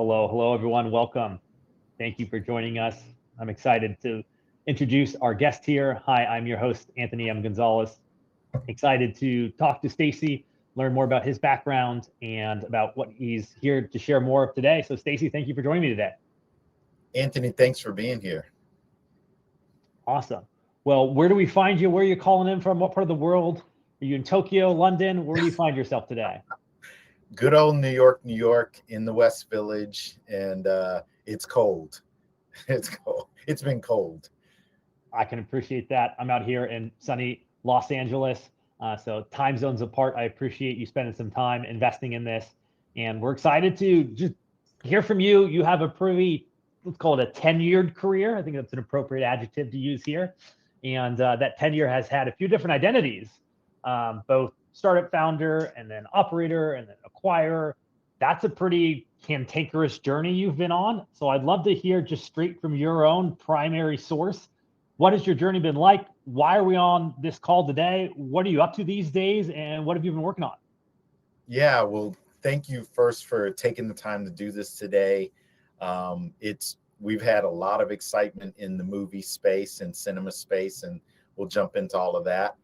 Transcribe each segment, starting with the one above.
Hello, everyone. Welcome. Thank you for joining us. I'm excited to introduce our guest here. Hi, I'm your host, Anthony M. Gonzales. Excited to talk to Stacy, learn more about his background and about what he's here to share more of today. So, Stacy, thank you for joining me today. Anthony, thanks for being here. Awesome. Well, where do we find you? Where are you calling in from? What part of the world? Are you in Tokyo, London? Where do you find yourself today? Good old New York, New York in the West Village, and it's cold. It's cold. It's been cold. I can appreciate that. I'm out here in sunny Los Angeles. So time zones apart, I appreciate you spending some time investing in this. And we're excited to just hear from you. You have a pretty, let's call it a tenured career. I think that's an appropriate adjective to use here. And that tenure has had a few different identities, both startup founder and then operator and then acquirer. That's a pretty cantankerous journey you've been on. So I'd love to hear just straight from your own primary source. What has your journey been like? Why are we on this call today? What are you up to these days? And what have you been working on? Yeah, well, thank you first for taking the time to do this today. We've had a lot of excitement in the movie space and cinema space, and we'll jump into all of that.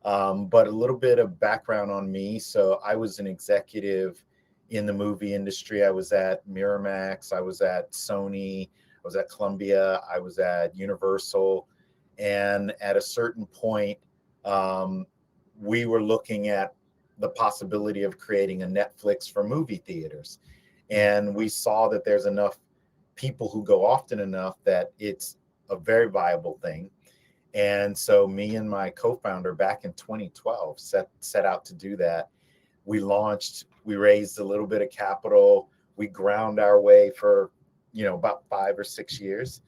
But a little bit of background on me. So I was an executive in the movie industry. I was at Miramax, I was at Sony, I was at Columbia, I was at Universal. And at a certain point, we were looking at the possibility of creating a Netflix for movie theaters. And we saw that there's enough people who go often enough that it's a very viable thing. And so me and my co-founder back in 2012 set out to do that. We raised a little bit of capital. We ground our way for, about 5 or 6 years.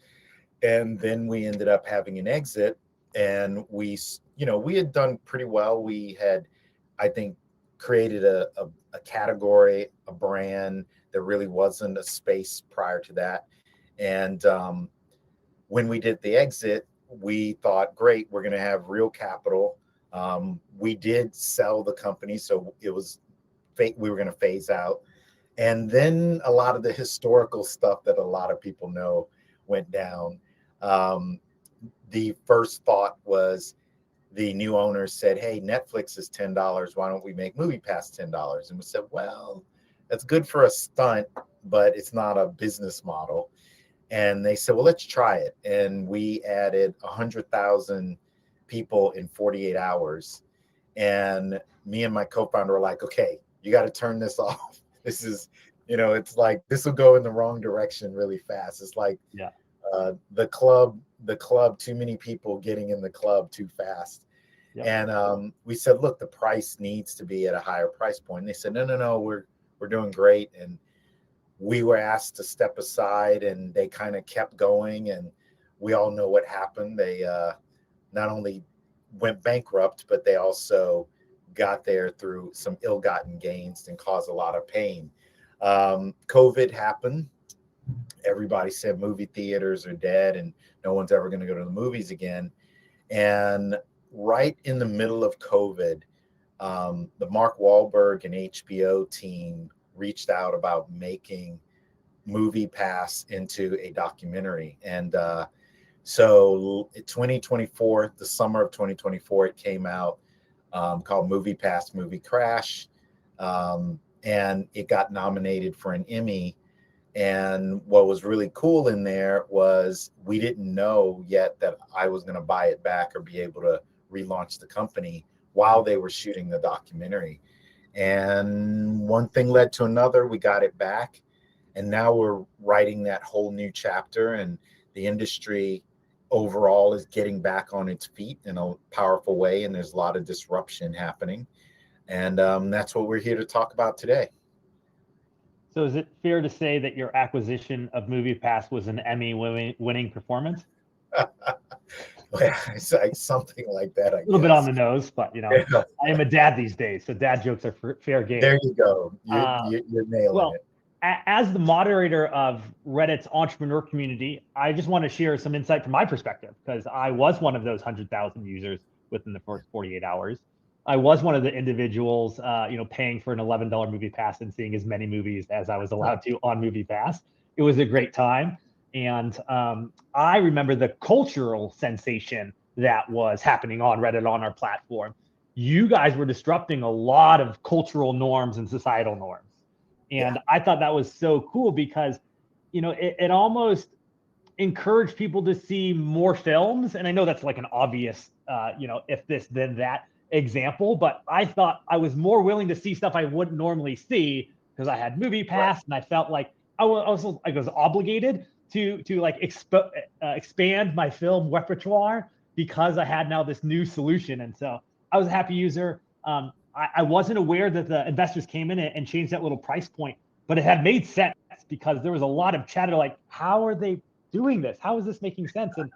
And then we ended up having an exit, and we had done pretty well. We had, I think, created a category, a brand. There really wasn't a space prior to that. And when we did the exit, we thought, great, we're going to have real capital. We did sell the company, so we were going to phase out. And then a lot of the historical stuff that a lot of people know went down. The first thought was the new owners said, hey, Netflix is $10. Why don't we make MoviePass $10? And we said, well, that's good for a stunt, but it's not a business model. And they said, well, let's try it. And we added 100,000 people in 48 hours. And me and my co-founder were like, okay, you got to turn this off. This is, it's like, this will go in the wrong direction really fast. It's like, yeah. The club, too many people getting in the club too fast. Yep. And we said, look, the price needs to be at a higher price point. And they said, no, we're doing great. And we were asked to step aside, and they kind of kept going. And we all know what happened. They not only went bankrupt, but they also got there through some ill-gotten gains and caused a lot of pain. COVID happened. Everybody said movie theaters are dead and no one's ever going to go to the movies again. And right in the middle of COVID, the Mark Wahlberg and HBO team reached out about making MoviePass into a documentary. And so 2024, the summer of 2024, it came out called MoviePass Movie Crash. And it got nominated for an Emmy. And what was really cool in there was we didn't know yet that I was going to buy it back or be able to relaunch the company while they were shooting the documentary. And one thing led to another. We got it back. And now we're writing that whole new chapter. And the industry overall is getting back on its feet in a powerful way. And there's a lot of disruption happening. And that's what we're here to talk about today. So is it fair to say that your acquisition of MoviePass was an Emmy-winning performance? It's like something like that, I guess. A little bit on the nose, but I am a dad these days, so dad jokes are fair game. There you go. You're nailing it. As the moderator of Reddit's entrepreneur community, I just want to share some insight from my perspective, because I was one of those 100,000 users within the first 48 hours. I was one of the individuals, paying for an $11 movie pass and seeing as many movies as I was allowed to on MoviePass. It was a great time. And I remember the cultural sensation that was happening on Reddit on our platform. You guys were disrupting a lot of cultural norms and societal norms. And I thought that was so cool because, it almost encouraged people to see more films. And I know that's like an obvious, if this, then that example, but I thought I was more willing to see stuff I wouldn't normally see because I had MoviePass and I felt like I was obligated to like expand my film repertoire because I had now this new solution. And so I was a happy user. I wasn't aware that the investors came in and changed that little price point, but it had made sense because there was a lot of chatter like, how are they doing this? How is this making sense? And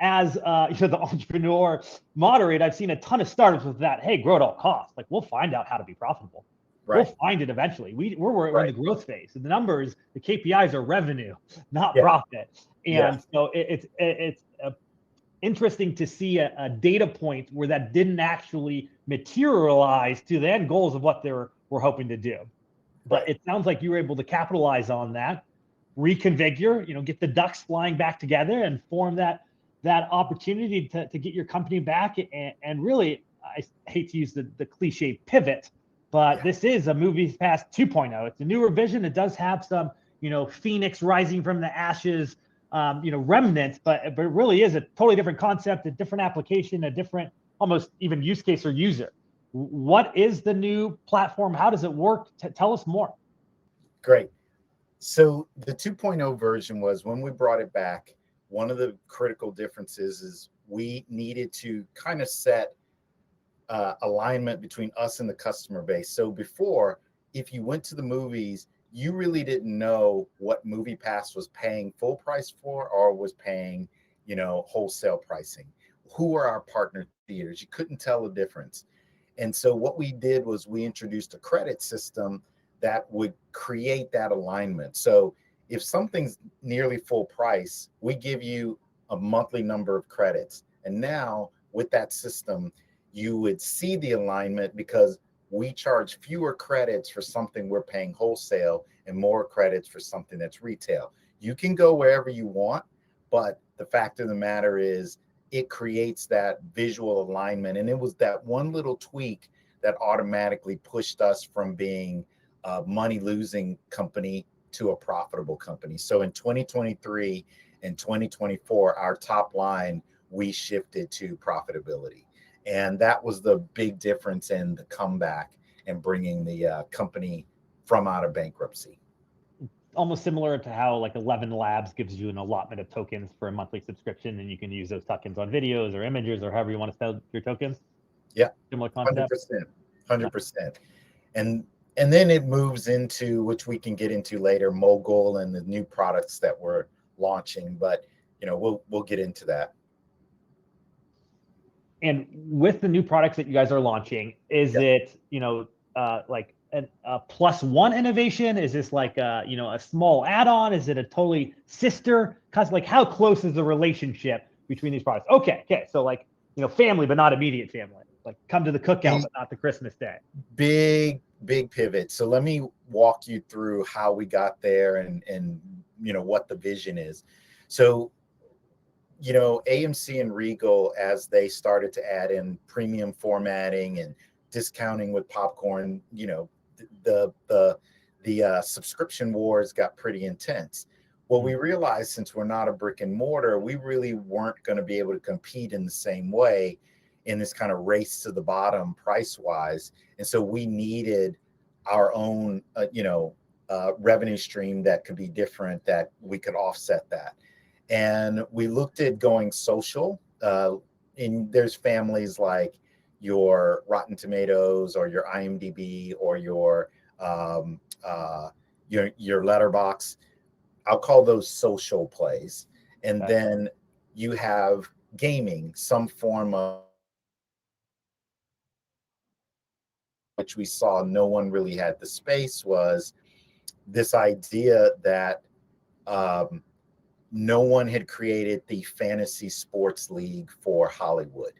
as the entrepreneur moderator, I've seen a ton of startups with that. Hey, grow at all costs. Like, we'll find out how to be profitable. Right. We'll find it eventually. We're in the growth phase. So the numbers, the KPIs are revenue, not profit. And so it's interesting to see a data point where that didn't actually materialize to the end goals of what they were hoping to do. But it sounds like you were able to capitalize on that, reconfigure, get the ducks flying back together and form that opportunity to get your company back. And really, I hate to use the cliche pivot, but this is a MoviePass 2.0. It's a newer vision. It does have some, Phoenix rising from the ashes, remnants, but it really is a totally different concept, a different application, a different almost even use case or user. What is the new platform? How does it work? Tell us more. Great. So the 2.0 version was when we brought it back, one of the critical differences is we needed to kind of set alignment between us and the customer base. So before, if you went to the movies, you really didn't know what MoviePass was paying full price for or was paying, wholesale pricing. Who are our partner theaters? You couldn't tell the difference. And so what we did was we introduced a credit system that would create that alignment. So if something's nearly full price, we give you a monthly number of credits. And now with that system, you would see the alignment because we charge fewer credits for something we're paying wholesale and more credits for something that's retail. You can go wherever you want, but the fact of the matter is it creates that visual alignment. And it was that one little tweak that automatically pushed us from being a money-losing company to a profitable company. So in 2023 and 2024, our top line, we shifted to profitability. And that was the big difference in the comeback and bringing the company from out of bankruptcy. Almost similar to how like 11 Labs gives you an allotment of tokens for a monthly subscription, and you can use those tokens on videos or images or however you want to sell your tokens. Yeah, similar concept. 100%. And then it moves into, which we can get into later, Mogul and the new products that we're launching. But we'll get into that. And with the new products that you guys are launching, is it like a plus one innovation? Is this like a small add-on? Is it a totally sister? Cause like how close is the relationship between these products? Okay. So like family, but not immediate family. Like come to the cookout, but not the Christmas day. Big pivot. So let me walk you through how we got there and what the vision is. So AMC and Regal, as they started to add in premium formatting and discounting with popcorn, the subscription wars got pretty intense. Well, we realized since we're not a brick and mortar, we really weren't going to be able to compete in the same way in this kind of race to the bottom price wise. And so we needed our own, revenue stream that could be different, that we could offset that. And we looked at going social. And there's families like your Rotten Tomatoes or your IMDb or your Letterboxd. I'll call those social plays. And then you have gaming, some form of, which we saw no one really had the space, was this idea that no one had created the fantasy sports league for Hollywood.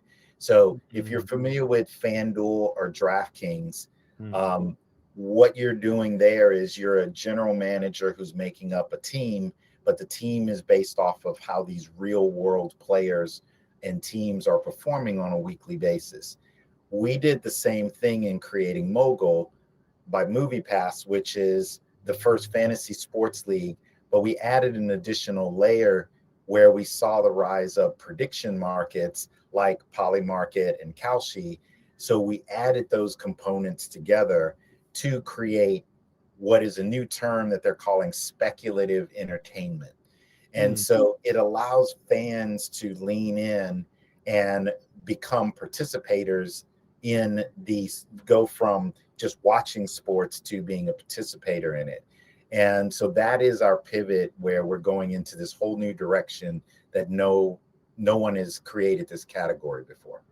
So if you're familiar with FanDuel or DraftKings, Mm. what you're doing there is you're a general manager who's making up a team, but the team is based off of how these real world players and teams are performing on a weekly basis. We did the same thing in creating Mogul by MoviePass, which is the first fantasy sports league, but we added an additional layer where we saw the rise of prediction markets like Polymarket and Kalshi. So we added those components together to create what is a new term that they're calling speculative entertainment. And so it allows fans to lean in and become participators in these, go from just watching sports to being a participator in it. And so that is our pivot, where we're going into this whole new direction that no one has created this category before.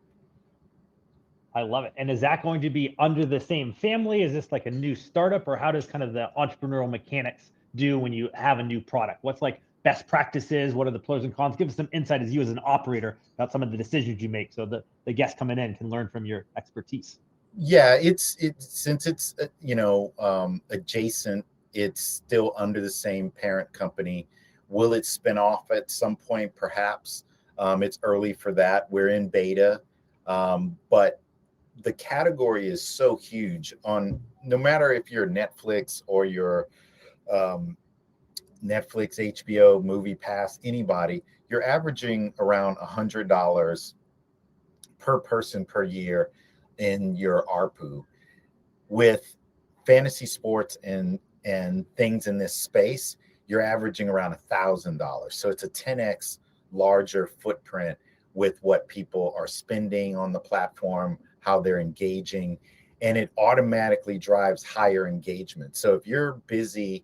I love it. And is that going to be under the same family? Is this like a new startup, or how does kind of the entrepreneurial mechanics do when you have a new product? What's like best practices? What are the pros and cons? Give us some insight as you as an operator about some of the decisions you make, so the guests coming in can learn from your expertise. Yeah, it's since it's adjacent, it's still under the same parent company. Will it spin off at some point? Perhaps. It's early for that. We're in beta, but the category is so huge. On no matter if you're Netflix or you're Netflix, HBO, MoviePass, anybody, you're averaging around $100 per person per year in your ARPU. With fantasy sports and things in this space, you're averaging around $1,000. So it's a 10x larger footprint with what people are spending on the platform, how they're engaging, and it automatically drives higher engagement. So if you're busy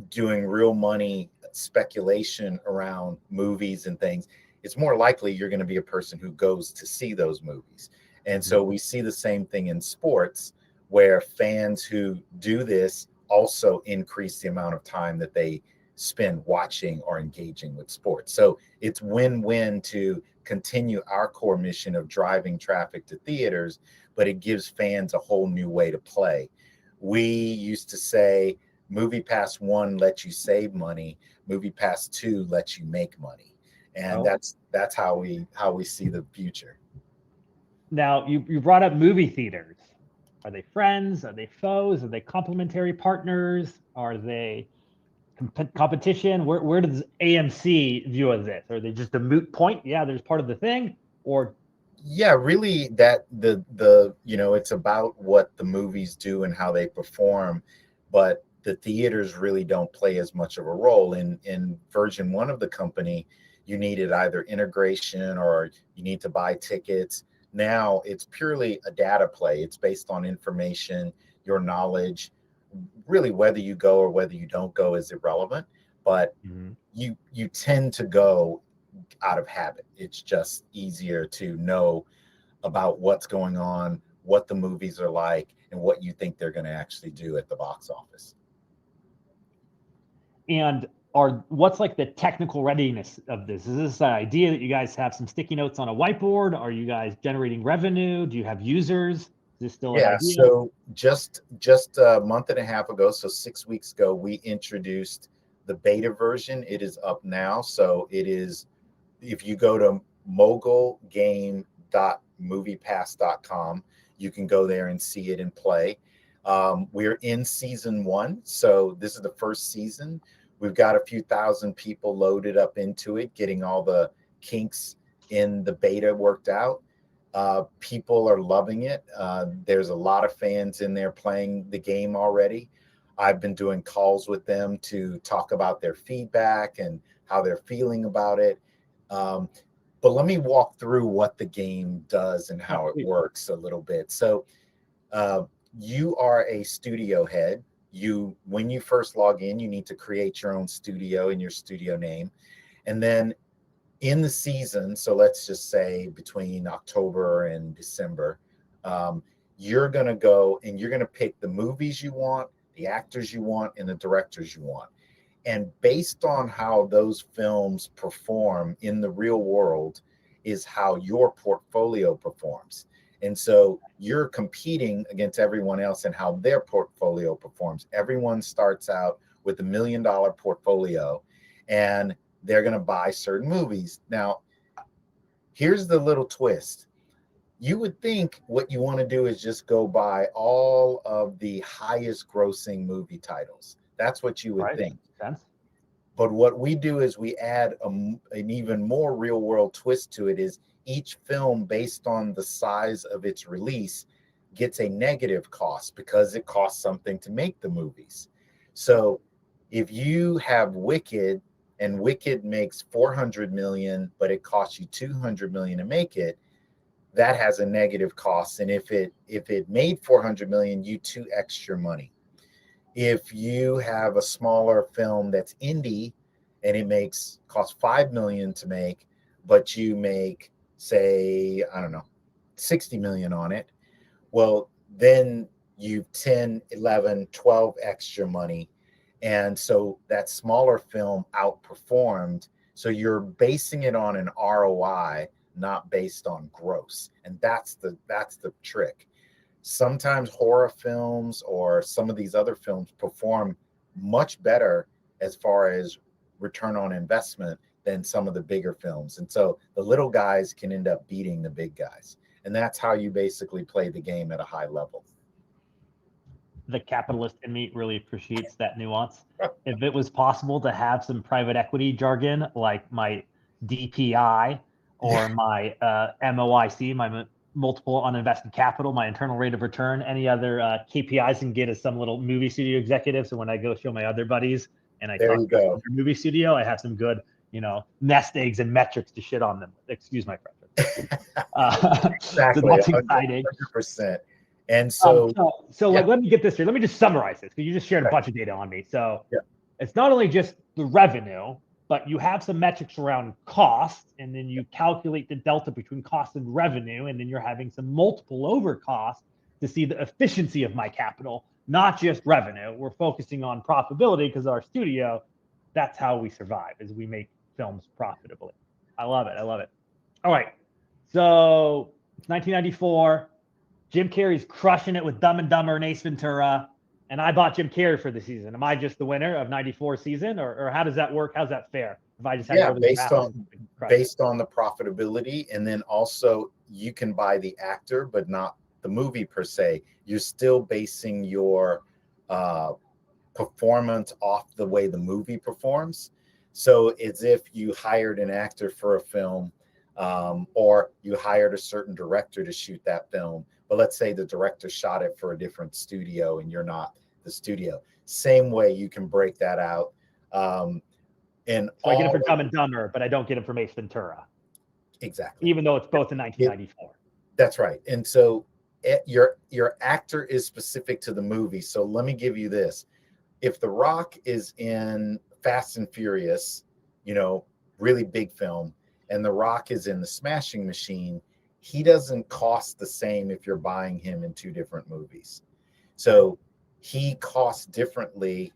doing real money speculation around movies and things, it's more likely you're going to be a person who goes to see those movies. And so we see the same thing in sports, where fans who do this also increase the amount of time that they spend watching or engaging with sports. So it's win-win to continue our core mission of driving traffic to theaters, but it gives fans a whole new way to play. We used to say MoviePass 1 lets you save money, MoviePass 2 lets you make money. And that's how we see the future. Now, you brought up movie theaters. Are they friends? Are they foes? Are they complementary partners? Are they competition? Where does AMC view of this? Are they just a moot point? Yeah, there's part of the thing, or yeah, really, that the it's about what the movies do and how they perform, but the theaters really don't play as much of a role. In version 1 of the company, you needed either integration or you need to buy tickets. Now it's purely a data play. It's based on information, your knowledge. Really, whether you go or whether you don't go is irrelevant, but you tend to go out of habit. It's just easier to know about what's going on, what the movies are like, and what you think they're going to actually do at the box office. And what's like the technical readiness of this? Is this an idea that you guys have some sticky notes on a whiteboard? Are you guys generating revenue? Do you have users? Is this still an idea? So just a month and a half ago, so 6 weeks ago, we introduced the beta version. It is up now. So it is, if you go to mogulgame.moviepass.com, you can go there and see it in play. We're in season 1, so this is the first season. We've got a few thousand people loaded up into it, getting all the kinks in the beta worked out. People are loving it. There's a lot of fans in there playing the game already. I've been doing calls with them to talk about their feedback and how they're feeling about it. But let me walk through what the game does and how it works a little bit. So you are a studio head. When you first log in, you need to create your own studio and your studio name. And then in the season, so let's just say between October and December, you're going to go and you're going to pick the movies you want, the actors you want, and the directors you want. And based on how those films perform in the real world is how your portfolio performs. And so you're competing against everyone else and how their portfolio performs. Everyone starts out with $1 million portfolio, and they're going to buy certain movies. Now, here's the little twist. You would think what you want to do is just go buy all of the highest grossing movie titles. That's what you would think. Sense. But what we do is we add an even more real world twist to it. Is each film, based on the size of its release, gets a negative cost because it costs something to make the movies. So if you have Wicked, and Wicked makes 400 million, but it costs you 200 million to make it, that has a negative cost. And if it made 400 million, you 2x your money. If you have a smaller film that's indie and it costs 5 million to make, but you make, say, I don't know, 60 million on it, well, then you 10, 11, 12 extra money. And so that smaller film outperformed. So you're basing it on an ROI, not based on gross. And that's the trick. Sometimes horror films or some of these other films perform much better as far as return on investment than some of the bigger films. And so the little guys can end up beating the big guys. And that's how you basically play the game at a high level. The capitalist in me really appreciates that nuance. If it was possible to have some private equity jargon like my DPI or my MOIC, my multiple uninvested capital, my internal rate of return, any other KPIs can get as some little movie studio executive. So when I go show my other buddies and I talk about their movie studio, I have some good, nest eggs and metrics to shit on them. Excuse my French. Exactly. So that's exciting. 100%. And so, like, let me get this here. Let me just summarize this because you just shared a bunch of data on me. So it's not only just the revenue, but you have some metrics around cost, and then you calculate the delta between cost and revenue, and then you're having some multiple over cost to see the efficiency of my capital, not just revenue. We're focusing on profitability because our studio, that's how we survive, is we make films profitably. I love it. All right. So it's 1994. Jim Carrey's crushing it with Dumb and Dumber and Ace Ventura, and I bought Jim Carrey for the season. Am I just the winner of 94 season, or how does that work? How's that fair? If I just had based on the profitability, and then also you can buy the actor, but not the movie per se. You're still basing your performance off the way the movie performs. So it's if you hired an actor for a film, or you hired a certain director to shoot that film. But let's say the director shot it for a different studio and you're not the studio. Same way you can break that out. And so I get it for Dumb and Dumber, but I don't get it from Ace Ventura. Exactly. Even though it's both in 1994. That's right. And so your actor is specific to the movie. So let me give you this. If The Rock is in Fast and Furious, really big film, and The Rock is in The Smashing Machine, he doesn't cost the same if you're buying him in two different movies. So he costs differently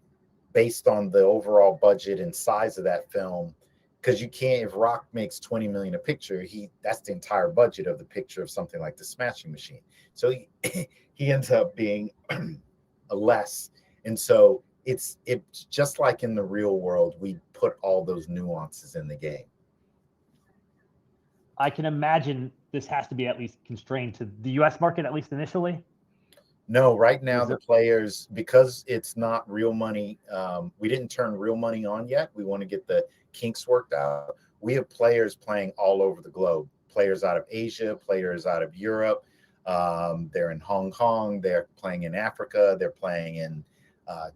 based on the overall budget and size of that film. Because you can't, if Rock makes 20 million a picture, that's the entire budget of the picture of something like The Smashing Machine. So he ends up being less. And so it's just like in the real world, we put all those nuances in the game. I can imagine this has to be at least constrained to the U.S. market, at least initially. No, right now the players, because it's not real money, we didn't turn real money on yet. We want to get the kinks worked out. We have players playing all over the globe, players out of Asia, players out of Europe. They're in Hong Kong. They're playing in Africa. They're playing in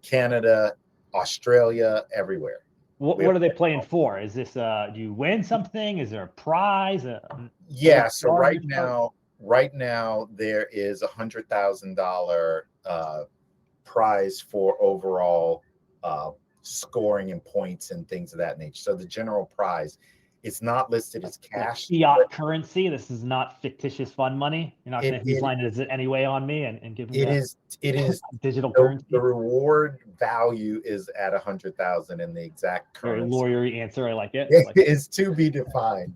Canada, Australia, everywhere. What are they playing for? Is this do you win something? Is there a prize? Yeah. So right now there is $100,000 prize for overall scoring and points and things of that nature. So the general prize, it's not listed as cash. Fiat currency. This is not fictitious fund money. You're not going to line it anyway on me and give me it is digital currency. The reward value is at $100,000 and the exact currency. Very lawyery answer. I like it. It is to be defined.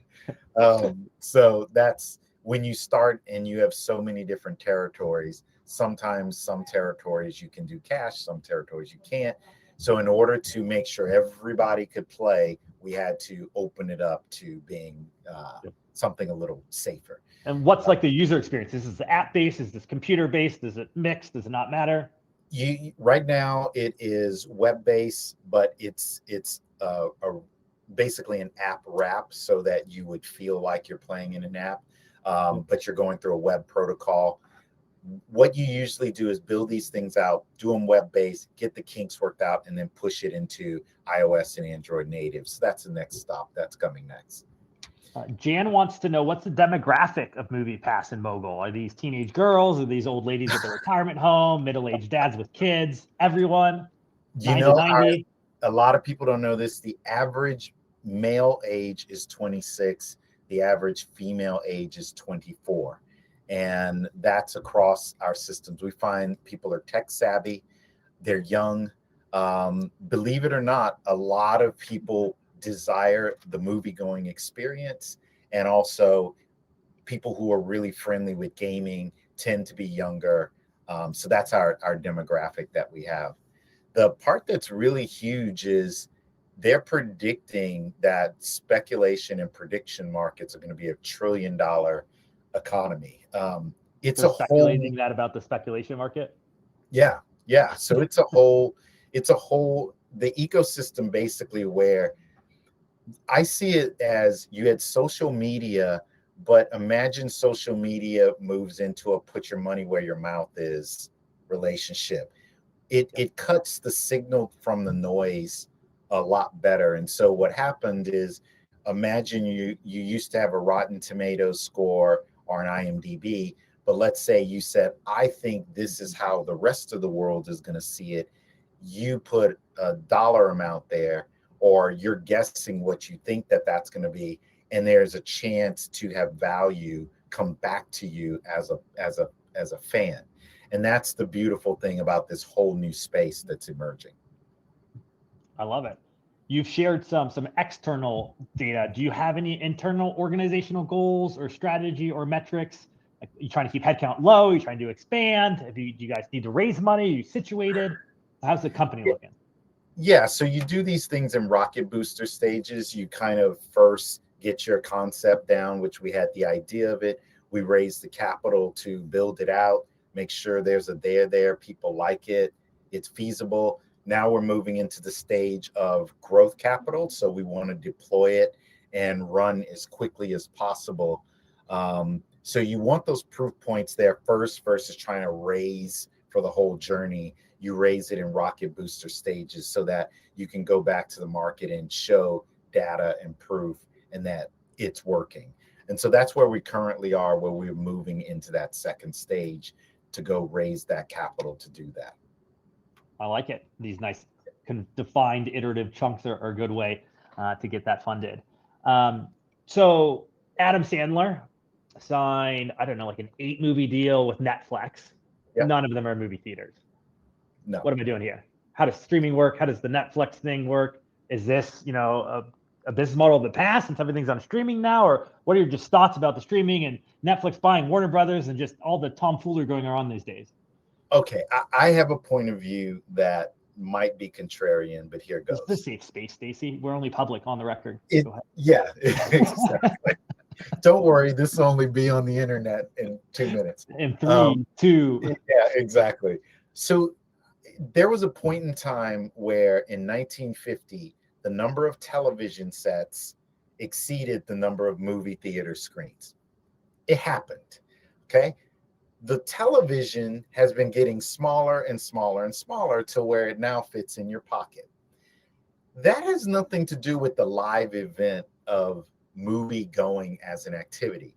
So that's when you start and you have so many different territories. Sometimes some territories you can do cash, some territories you can't. So in order to make sure everybody could play, we had to open it up to being something a little safer. And what's like the user experience? Is this app based? Is this computer based? Is it mixed? Does it not matter? Right now it is web based, but it's basically an app wrap so that you would feel like you're playing in an app, but you're going through a web protocol. What you usually do is build these things out, do them web based, get the kinks worked out, and then push it into iOS and Android native. So that's the next stop that's coming next. Jan wants to know, what's the demographic of MoviePass and Mogul? Are these teenage girls? Are these old ladies at the retirement home? Middle-aged dads with kids? Everyone? You 9 know, to 90? a lot of people don't know this. The average male age is 26. The average female age is 24. And that's across our systems. We find people are tech savvy. They're young. Believe it or not, a lot of people desire the movie going experience, and also people who are really friendly with gaming tend to be younger. So that's our demographic that we have. The part that's really huge is they're predicting that speculation and prediction markets are going to be $1 trillion economy. It's They're a speculating whole, that about the speculation market? yeah. So it's a whole, the ecosystem basically where I see it as you had social media, but imagine social media moves into a put your money where your mouth is relationship. It cuts the signal from the noise a lot better. And so what happened is, imagine you used to have a Rotten Tomatoes score or an IMDb, but let's say you said, I think this is how the rest of the world is going to see it. You put a dollar amount there, or you're guessing what you think that that's going to be, and there's a chance to have value come back to you as a fan. And that's the beautiful thing about this whole new space that's emerging. I love it. You've shared some external data. Do you have any internal organizational goals or strategy or metrics? Like, are you trying to keep headcount low? Are you trying to expand? Do you guys need to raise money? Are you situated? How's the company looking? Yeah, so you do these things in rocket booster stages. You kind of first get your concept down, which we had the idea of it. We raised the capital to build it out, make sure there's a there, people like it, it's feasible. Now we're moving into the stage of growth capital. So we want to deploy it and run as quickly as possible. So you want those proof points there first versus trying to raise for the whole journey. You raise it in rocket booster stages so that you can go back to the market and show data and proof and that it's working. And so that's where we currently are, where we're moving into that second stage to go raise that capital to do that. I like it. These nice defined iterative chunks are a good way to get that funded. So Adam Sandler signed, I don't know, like an 8-movie deal with Netflix. Yep. None of them are movie theaters. No. What am I doing here? How does streaming work? How does the Netflix thing work? Is this, a business model of the past since everything's on streaming now? Or what are your just thoughts about the streaming and Netflix buying Warner Brothers and just all the tomfoolery going on these days? Okay, I have a point of view that might be contrarian, but here goes. This is the safe space, Stacy. We're only public on the record. Go ahead. Yeah, exactly. Don't worry, this will only be on the internet in 2 minutes. In 3, 2. Yeah, exactly. So there was a point in time where in 1950, the number of television sets exceeded the number of movie theater screens. It happened. Okay. The television has been getting smaller and smaller and smaller to where it now fits in your pocket. That has nothing to do with the live event of movie going as an activity.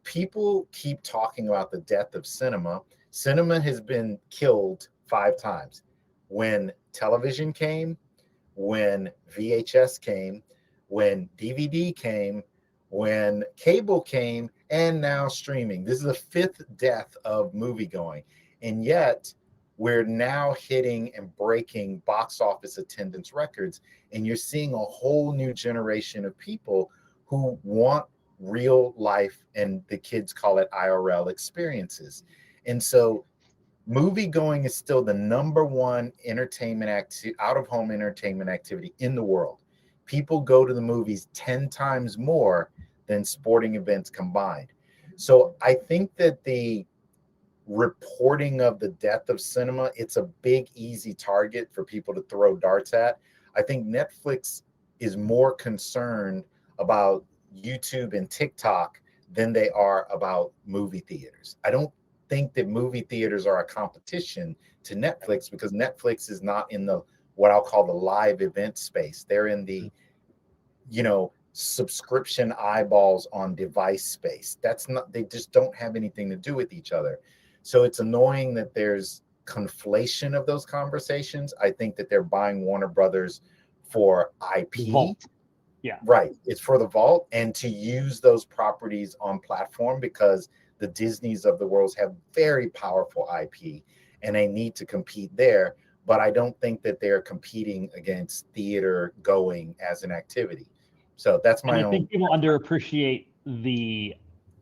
People keep talking about the death of cinema. Cinema has been killed 5 times. When television came, when VHS came, when DVD came, when cable came, and now streaming. This is the 5th death of movie going. And yet we're now hitting and breaking box office attendance records. And you're seeing a whole new generation of people who want real life, and the kids call it IRL experiences. And so movie going is still the number one out of home entertainment activity in the world. People go to the movies 10 times more than sporting events combined. So I think that the reporting of the death of cinema, it's a big, easy target for people to throw darts at. I think Netflix is more concerned about YouTube and TikTok than they are about movie theaters. I don't think that movie theaters are a competition to Netflix, because Netflix is not in the what I'll call the live event space. They're in the, subscription eyeballs on device space. They just don't have anything to do with each other. So it's annoying that there's conflation of those conversations. I think that they're buying Warner Brothers for IP. Vault. Yeah. Right. It's for the vault, and to use those properties on platform, because the Disneys of the world have very powerful IP and they need to compete there. But I don't think that they're competing against theater going as an activity. So that's my own. I think people underappreciate the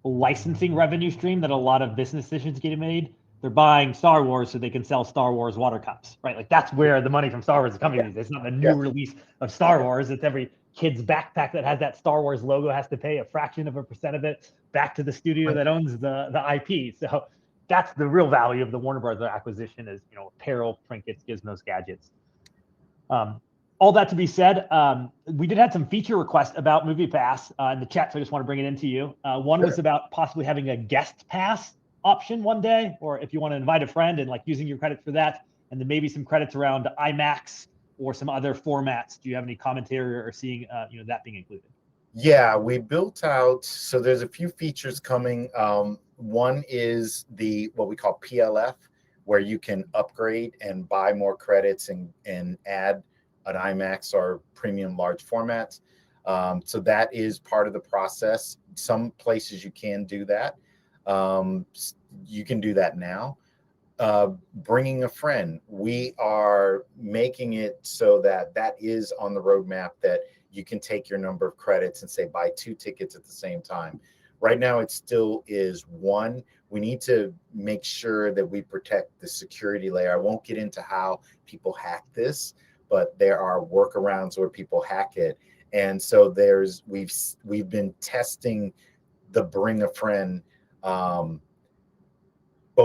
licensing revenue stream that a lot of business decisions get made. They're buying Star Wars so they can sell Star Wars water cups, right? Like that's where the money from Star Wars is coming. Yeah. It's not the new release of Star Wars. It's every kid's backpack that has that Star Wars logo has to pay a fraction of a percent of it back to the studio that owns the IP. So that's the real value of the Warner Brothers acquisition is, apparel, trinkets, gizmos, gadgets. All that to be said, we did have some feature requests about MoviePass in the chat, so I just want to bring it into you. One was about possibly having a guest pass option one day, or if you want to invite a friend and like using your credits for that, and then maybe some credits around IMAX or some other formats. Do you have any commentary or seeing that being included? Yeah, we built out, so there's a few features coming. One is what we call PLF, where you can upgrade and buy more credits and add an IMAX or premium large formats. So that is part of the process. Some places you can do that. You can do that now. Bringing a friend, we are making it so that is on the roadmap, that you can take your number of credits and say buy 2 tickets at the same time. Right now it still is 1. We need to make sure that we protect the security layer. I won't get into how people hack this, but there are workarounds where people hack it. And so we've been testing the bring a friend, but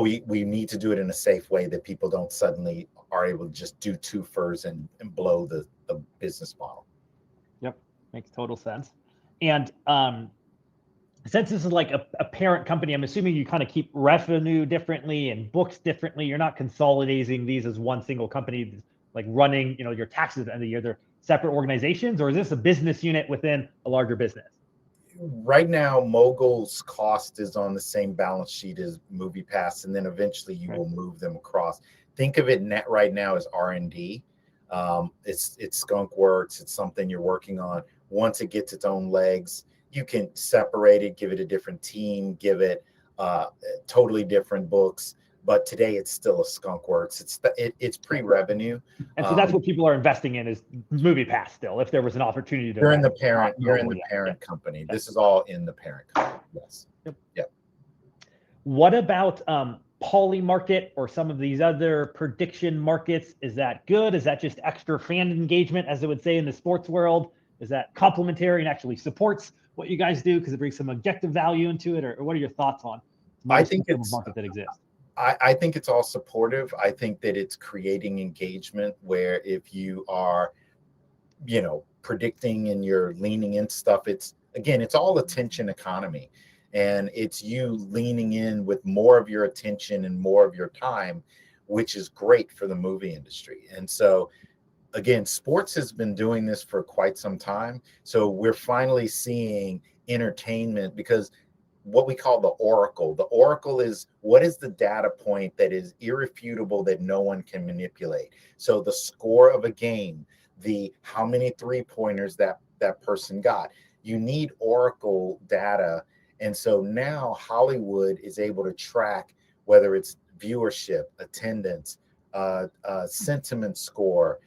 we need to do it in a safe way that people don't suddenly are able to just do 2 furs and blow the business model. Yep, makes total sense. And since this is like a parent company, I'm assuming you kind of keep revenue differently and books differently. You're not consolidating these as one single company, like running, your taxes at the end of the year. They're separate organizations, or is this a business unit within a larger business? Right now, Mogul's cost is on the same balance sheet as MoviePass, and then eventually you will move them across. Think of it right now as R&D. It's skunkworks. It's something you're working on. Once it gets its own legs, you can separate it, give it a different team, give it totally different books. But today it's still a skunkworks. It's pre-revenue. And so that's what people are investing in is MoviePass still. If there was an opportunity to, you're in the parent company. This is all in the parent company. Yes. Yep. What about Polymarket or some of these other prediction markets? Is that good? Is that just extra fan engagement, as it would say in the sports world? Is that complementary and actually supports what you guys do because it brings some objective value into it? Or what are your thoughts on I think it's market that exists? I think it's all supportive. I think that it's creating engagement where if you are, predicting and you're leaning into stuff, it's all attention economy. And it's you leaning in with more of your attention and more of your time, which is great for the movie industry. And so, again, sports has been doing this for quite some time. So we're finally seeing entertainment, because what we call the oracle. The oracle is what is the data point that is irrefutable that no one can manipulate. So the score of a game, how many 3-pointers that person got. You need oracle data. And so now Hollywood is able to track whether it's viewership, attendance, sentiment score,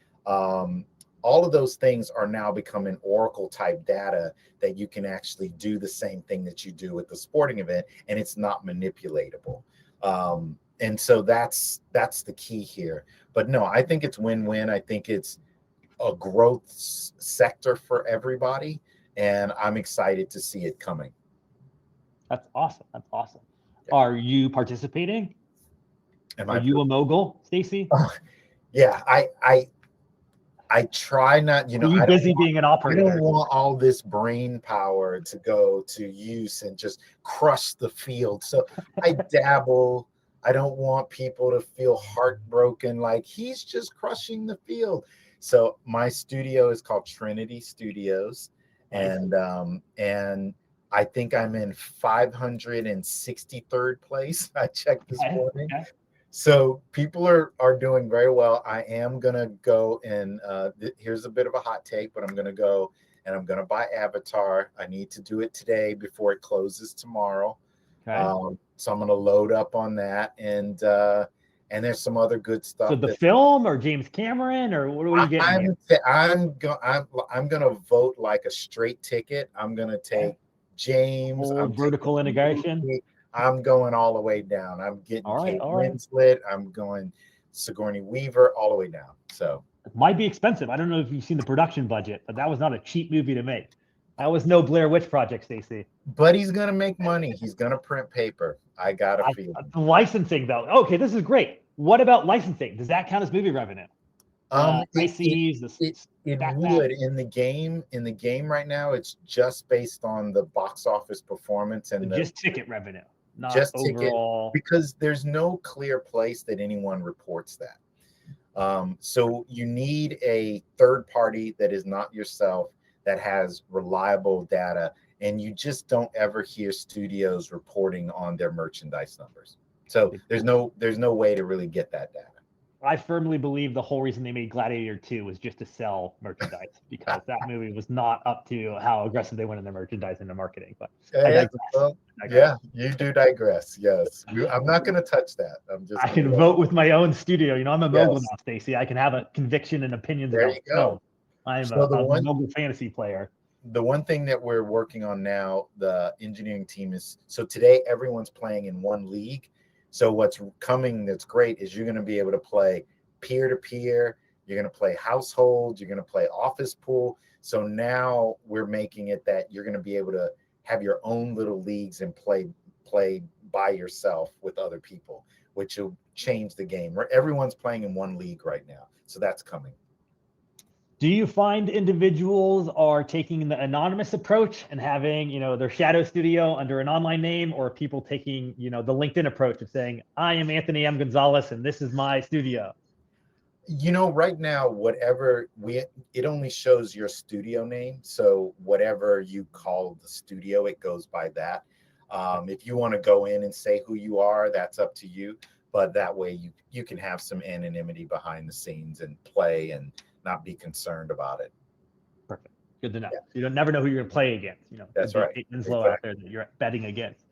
all of those things are now becoming Oracle type data that you can actually do the same thing that you do with the sporting event, and it's not manipulatable. And so that's the key here. But no, I think it's win-win. I think it's a growth sector for everybody, and I'm excited to see it coming. That's awesome. That's awesome. Are you participating? Am Are I? you a mogul, Stacy? Yeah, I try not, Are you busy being an I operator? don't want all this brain power to go to use and just crush the field. So I dabble. I don't want people to feel heartbroken like he's just crushing the field. So my studio is called Trinity Studios, Nice. and I think I'm in 563rd place. I checked this morning. Okay. So people are doing very well. I am gonna go and here's a bit of a hot take, but I'm gonna go and I'm gonna buy Avatar. I need to do it today before it closes tomorrow. Okay. So I'm gonna load up on that, and there's some other good So stuff. the film or James Cameron or what are you getting here? I'm gonna vote like a straight ticket. I'm gonna take James. Full I'm taking vertical the integration. movie. I'm going all the way down. I'm getting All right. Kate All right. Winslet. I'm going Sigourney Weaver all the way down. So It might be expensive. I don't know if you've seen the production budget, but that was not a cheap movie to make. That was no Blair Witch Project, Stacy. but he's gonna make money. He's gonna print paper. I got a feeling. The licensing, though. Okay, this is great. What about licensing? Does that count as movie revenue? Um, it, it ICs, the it backpack. would in the game. In the game right now, it's just based on the box office performance and Just ticket revenue, not just ticket, overall. because there's no clear place that anyone reports that. So you need a third party that is not yourself that has reliable data, and you just don't ever hear studios reporting on their merchandise numbers. So there's no way to really get that data. I firmly believe the whole reason they made Gladiator 2 was just to sell merchandise because that movie was not up to how aggressive they went in their merchandise and their marketing. But I digress. Well, yeah, you do digress. Yes, I'm not going to touch that. I'm just. I can vote with my own studio. You know, I'm a mogul Yes. now, Stacy. I can have a conviction and opinions There about you go. film. I'm So a mogul fantasy player. The one thing that we're working on now, the engineering team is, so today everyone's playing in one league. So what's coming that's great is you're going to be able to play peer to peer. You're going to play household. You're going to play office pool. So now we're making it that you're going to be able to have your own little leagues and play by yourself with other people, which will change the game. Everyone's playing in one league right now. So that's coming. Do you find individuals are taking the anonymous approach and having, you know, their shadow studio under an online name, or people taking, you know, the LinkedIn approach of saying, I am Anthony M. Gonzales and this is my studio? You know, right now, it only shows your studio name. So whatever you call the studio, it goes by that. If you want to go in and say who you are, that's up to you. But that way you can have some anonymity behind the scenes and play and not be concerned about it. Perfect. Good to know. Yeah. You don't never know who you're going to play against. You know, that's right. Kate Winslow out there that you're betting against.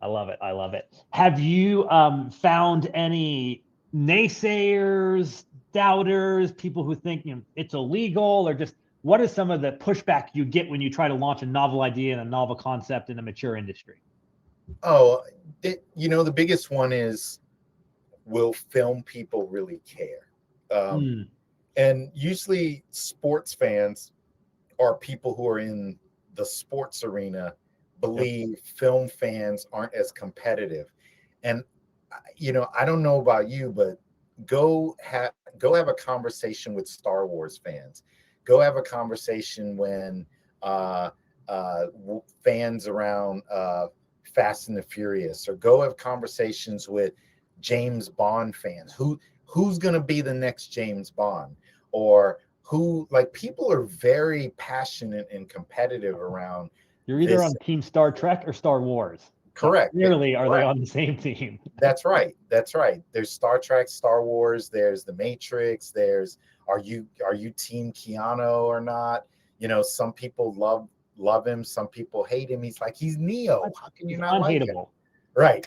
I love it. I love it. Have you found any naysayers, doubters, people who think, you know, it's illegal, or just what is some of the pushback you get when you try to launch a novel idea and a novel concept in a mature industry? Oh, you know, the biggest one is, will film people really care? And usually sports fans or people who are in the sports arena believe film fans aren't as competitive. And, you know, I don't know about you, but go have a conversation with Star Wars fans. Go have a conversation when fans around Fast and the Furious, or go have conversations with James Bond fans. Who's going to be the next James Bond? Or who, like, people are very passionate and competitive around. You're either on Team Star Trek or Star Wars. Correct. Clearly, are they on the same team? That's right. That's right. There's Star Trek, Star Wars. There's The Matrix. There's are you Team Keanu or not? You know, some people love him. Some people hate him. He's Neo. How can you not like him? Right.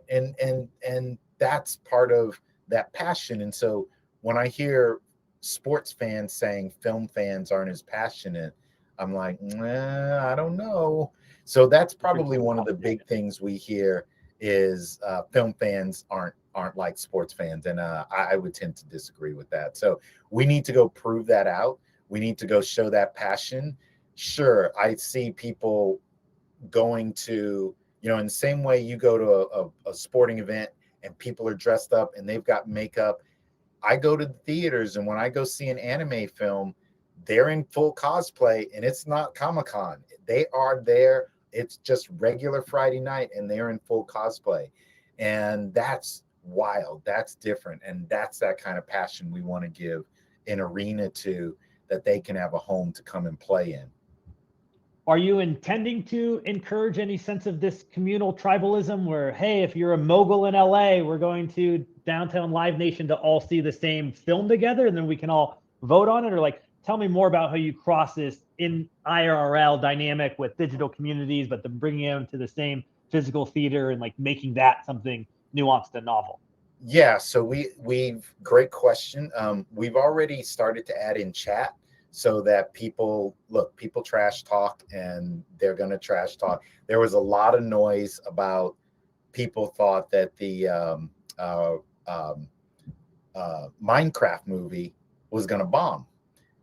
And that's part of that passion. And so when I hear sports fans saying film fans aren't as passionate. I'm like, I don't know. So that's probably one of the big things we hear is film fans aren't like sports fans, and I would tend to disagree with that. So we need to go prove that out. We need to go show that passion. Sure, I see people going to, in the same way you go to a sporting event and people are dressed up and they've got makeup. I go to the theaters, and when I go see an anime film, they're in full cosplay, and it's not Comic-Con. They are there. It's just regular Friday night, and they're in full cosplay. And that's wild. That's different. And that's that kind of passion we want to give an arena to, that they can have a home to come and play in. Are you intending to encourage any sense of this communal tribalism where, hey, if you're a mogul in LA, we're going to downtown Live Nation to all see the same film together and then we can all vote on it? Or like, tell me more about how you cross this in IRL dynamic with digital communities, but then bringing them to the same physical theater and like making that something nuanced and novel. Yeah, so we've great question. We've already started to add in chat so that people trash talk, and they're going to trash talk. There was a lot of noise about people thought that the Minecraft movie was going to bomb.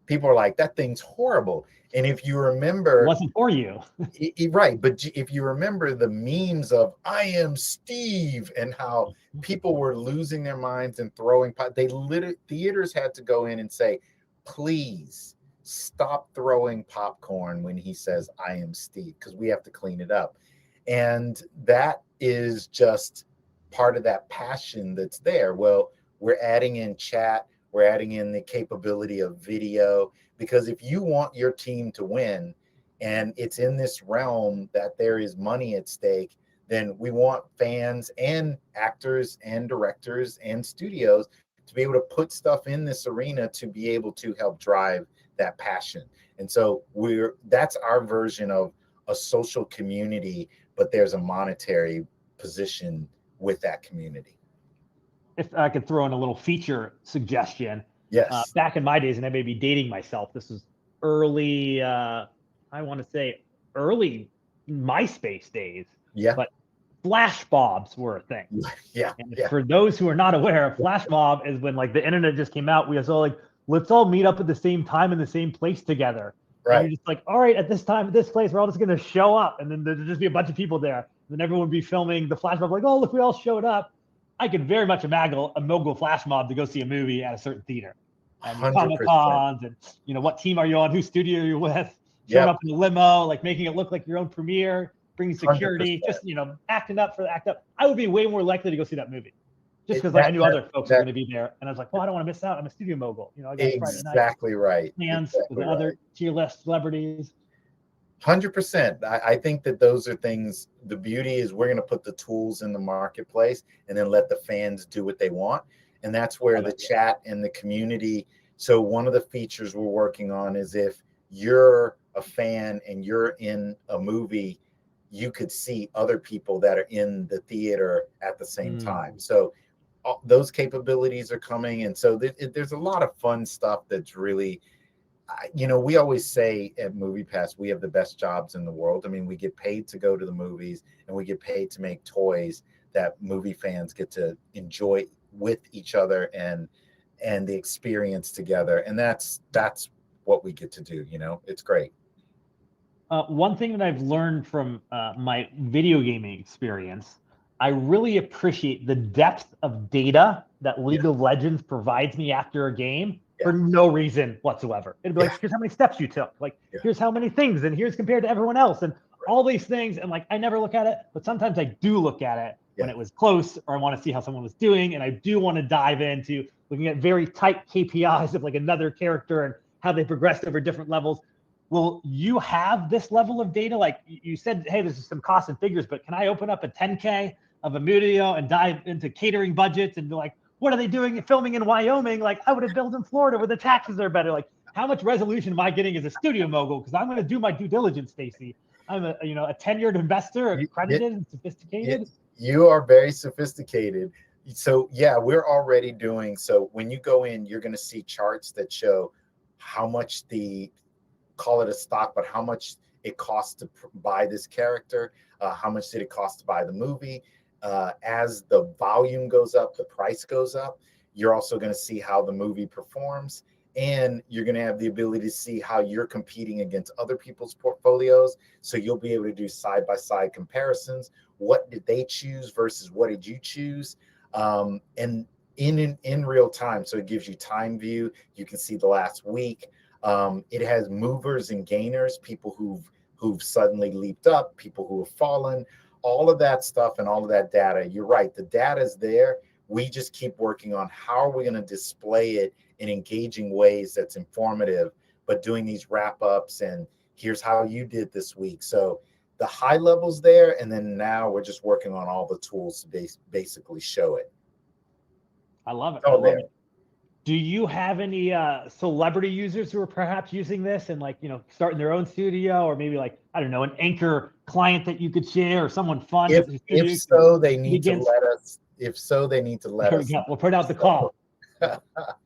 People are like, that thing's horrible. And if you remember, it wasn't for you. Right. But if you remember the memes of I am Steve and how people were losing their minds and throwing theaters had to go in and say, please stop throwing popcorn when he says I am Steve, because we have to clean it up. And that is just part of that passion that's there. Well, we're adding in chat, we're adding in the capability of video, because if you want your team to win and it's in this realm that there is money at stake, then we want fans and actors and directors and studios to be able to put stuff in this arena to be able to help drive that passion. And so that's our version of a social community, but there's a monetary position with that community. If I could throw in a little feature suggestion. Yes. Back in my days, and I may be dating myself, this was early, I want to say early MySpace days. Yeah. But flash mobs were a thing. Yeah. And for those who are not aware, flash mob is when like the internet just came out. We was all like, let's all meet up at the same time in the same place together. Right. And you're just like, all right, at this time, at this place, we're all just going to show up. And then there'd just be a bunch of people there. And then everyone would be filming the flash mob like, oh, look, we all showed up. I could very much imagine a Mogul flash mob to go see a movie at a certain theater. And Comic-Cons, and what team are you on? Whose studio are you with? Showing up in the limo, like making it look like your own premiere, bringing security, 100%. Just acting up for the act up. I would be way more likely to go see that movie, just because I knew other folks were going to be there, and I was like, well, I don't want to miss out. I'm a studio mogul. I got exactly right. Plans with the other tier list celebrities. 100%. I think that those are things. The beauty is we're going to put the tools in the marketplace and then let the fans do what they want. And that's where the chat and the community. So one of the features we're working on is if you're a fan and you're in a movie, you could see other people that are in the theater at the same time. So those capabilities are coming. And so there's a lot of fun stuff that's really, we always say at MoviePass, we have the best jobs in the world. I mean, we get paid to go to the movies and we get paid to make toys that movie fans get to enjoy with each other and the experience together. And that's what we get to do. It's great. One thing that I've learned from my video gaming experience, I really appreciate the depth of data that League of Legends provides me after a game for no reason whatsoever. It'd be like, here's how many steps you took. Like, here's how many things, and here's compared to everyone else, and all these things. And like, I never look at it, but sometimes I do look at it when it was close, or I want to see how someone was doing. And I do want to dive into looking at very tight KPIs of like another character and how they progressed over different levels. Will you have this level of data? Like you said, hey, there's some costs and figures, but can I open up a 10K of a video and dive into catering budgets and be like, what are they doing filming in Wyoming? Like, I would have built in Florida where the taxes are better. Like, how much resolution am I getting as a studio mogul? Because I'm going to do my due diligence, Stacy. I'm a tenured investor, accredited and sophisticated. You are very sophisticated. So yeah, we're already doing, so when you go in, you're going to see charts that show how much call it a stock, but how much it costs to buy this character, how much did it cost to buy the movie. As the volume goes up, the price goes up. You're also going to see how the movie performs, and you're going to have the ability to see how you're competing against other people's portfolios. So you'll be able to do side-by-side comparisons. What did they choose versus what did you choose? And in real time. So it gives you time view. You can see the last week. It has movers and gainers, people who've suddenly leaped up, people who have fallen, all of that stuff and all of that data. You're right, the data is there. We just keep working on how are we going to display it in engaging ways that's informative, but doing these wrap ups and here's how you did this week. So the high levels there, and then now we're just working on all the tools to basically show it. I love it. I love it. Do you have any celebrity users who are perhaps using this and like, starting their own studio, or maybe like, I don't know, an anchor client that you could share, or someone fun? If so, they need to let us. If so, they need to let there us. We go. We'll put out the call.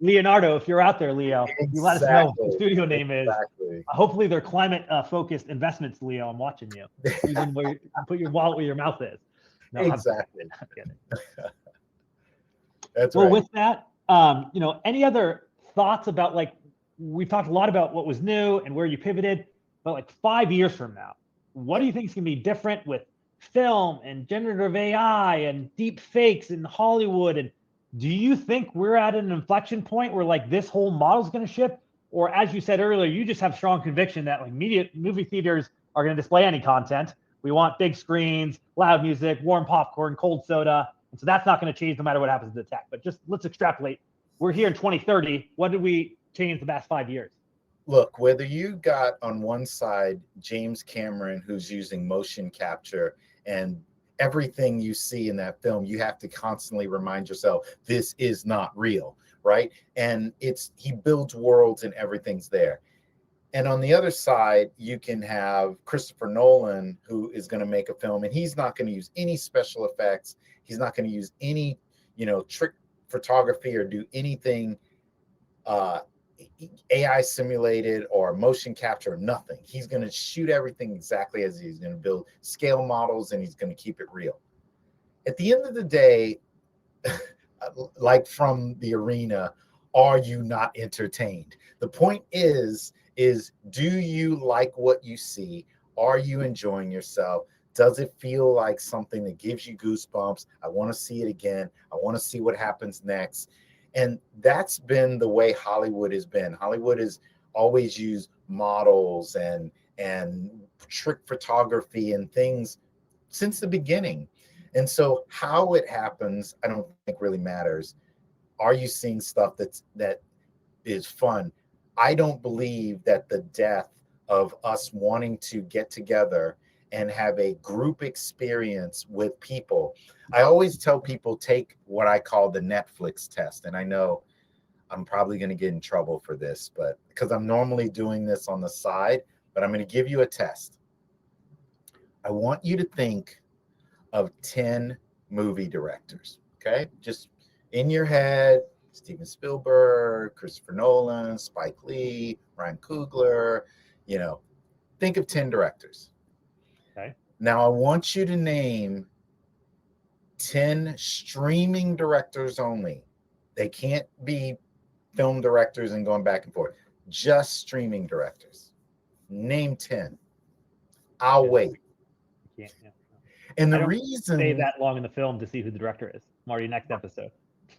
Leonardo, if you're out there, Leo, you let us know what the studio name is. Hopefully they're climate focused investments, Leo. I'm watching you. Even where you put your wallet where your mouth is. No, exactly. I'm kidding. That's well, right. with that, any other thoughts about, like, we've talked a lot about what was new and where you pivoted, but like 5 years from now, what do you think is going to be different with film and generative AI and deep fakes in Hollywood? And do you think we're at an inflection point where like this whole model is going to shift? Or as you said earlier, you just have strong conviction that like movie theaters are going to display any content. We want big screens, loud music, warm popcorn, cold soda. And so that's not going to change no matter what happens to the tech. But just let's extrapolate. We're here in 2030. What did we change the past 5 years? Look, whether you got on one side James Cameron, who's using motion capture, and everything you see in that film, you have to constantly remind yourself, this is not real, right? And he builds worlds and everything's there. And on the other side, you can have Christopher Nolan, who is going to make a film, and he's not going to use any special effects. He's not going to use any, trick photography or do anything AI simulated or motion capture, nothing. He's going to shoot everything exactly as he's going to build scale models, and he's going to keep it real. At the end of the day, like from the arena, are you not entertained? The point is do you like what you see? Are you enjoying yourself? Does it feel like something that gives you goosebumps? I want to see it again. I want to see what happens next. And that's been the way Hollywood has been. Hollywood has always used models and trick photography and things since the beginning. And so how it happens, I don't think really matters. Are you seeing stuff that is fun? I don't believe that the death of us wanting to get together and have a group experience with people. I always tell people, take what I call the Netflix test. And I know I'm probably going to get in trouble for this, but because I'm normally doing this on the side, but I'm going to give you a test. I want you to think of 10 movie directors, okay? Just in your head, Steven Spielberg, Christopher Nolan, Spike Lee, Ryan Coogler, think of 10 directors. Okay. Now I want you to name 10 streaming directors only. They can't be film directors and going back and forth. Just streaming directors. Name 10. I'll wait. Yeah. And the reason stay that long in the film to see who the director is. Marty, next episode.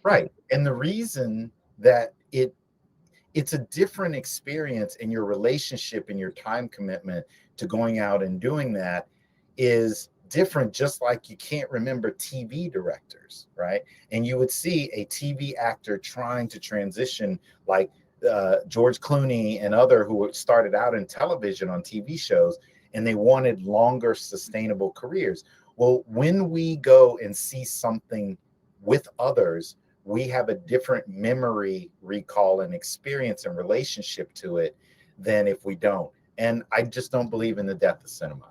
Right. And the reason that it's a different experience in your relationship and your time commitment to going out and doing that is different, just like you can't remember TV directors, right? And you would see a TV actor trying to transition like George Clooney and other who started out in television on TV shows, and they wanted longer sustainable careers. Well, when we go and see something with others, we have a different memory recall and experience and relationship to it than if we don't. And I just don't believe in the death of cinema.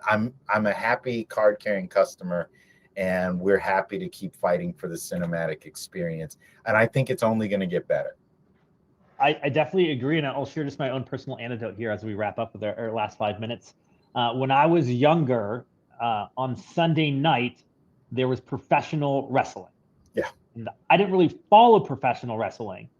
I'm a happy card carrying customer, and we're happy to keep fighting for the cinematic experience. And I think it's only going to get better. I definitely agree, and I'll share just my own personal anecdote here as we wrap up with our last 5 minutes. When I was younger, on Sunday night, there was professional wrestling. Yeah. And I didn't really follow professional wrestling,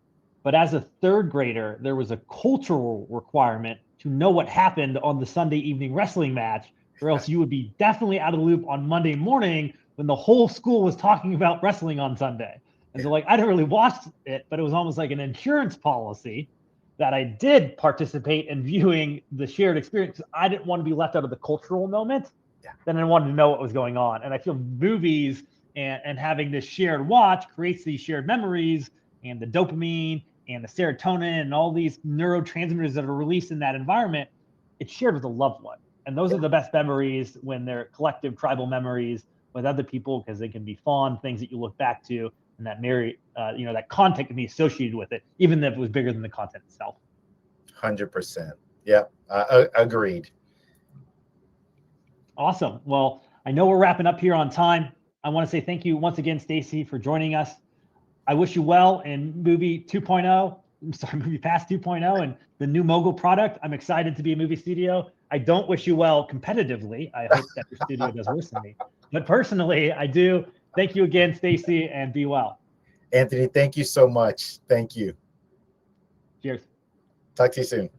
but as a third grader, there was a cultural requirement to know what happened on the Sunday evening wrestling match, or else you would be definitely out of the loop on Monday morning when the whole school was talking about wrestling on Sunday. And so, like, I didn't really watch it, but it was almost like an insurance policy that I did participate in viewing the shared experience. I didn't want to be left out of the cultural moment. Yeah. Then I wanted to know what was going on. And I feel movies and having this shared watch creates these shared memories, and the dopamine and the serotonin and all these neurotransmitters that are released in that environment. It's shared with a loved one. And those are the best memories when they're collective tribal memories with other people, because they can be fond things that you look back to, and that that content can be associated with it, even if it was bigger than the content itself. 100%. Yep. Agreed. Awesome. Well, I know we're wrapping up here on time. I want to say thank you once again, Stacy, for joining us. I wish you well in MoviePass 2.0 and the new Mogul product. I'm excited to be a movie studio. I don't wish you well competitively. I hope that your studio does worse than me. But personally, I do. Thank you again, Stacy, and be well. Anthony, thank you so much. Thank you. Cheers. Talk to you soon.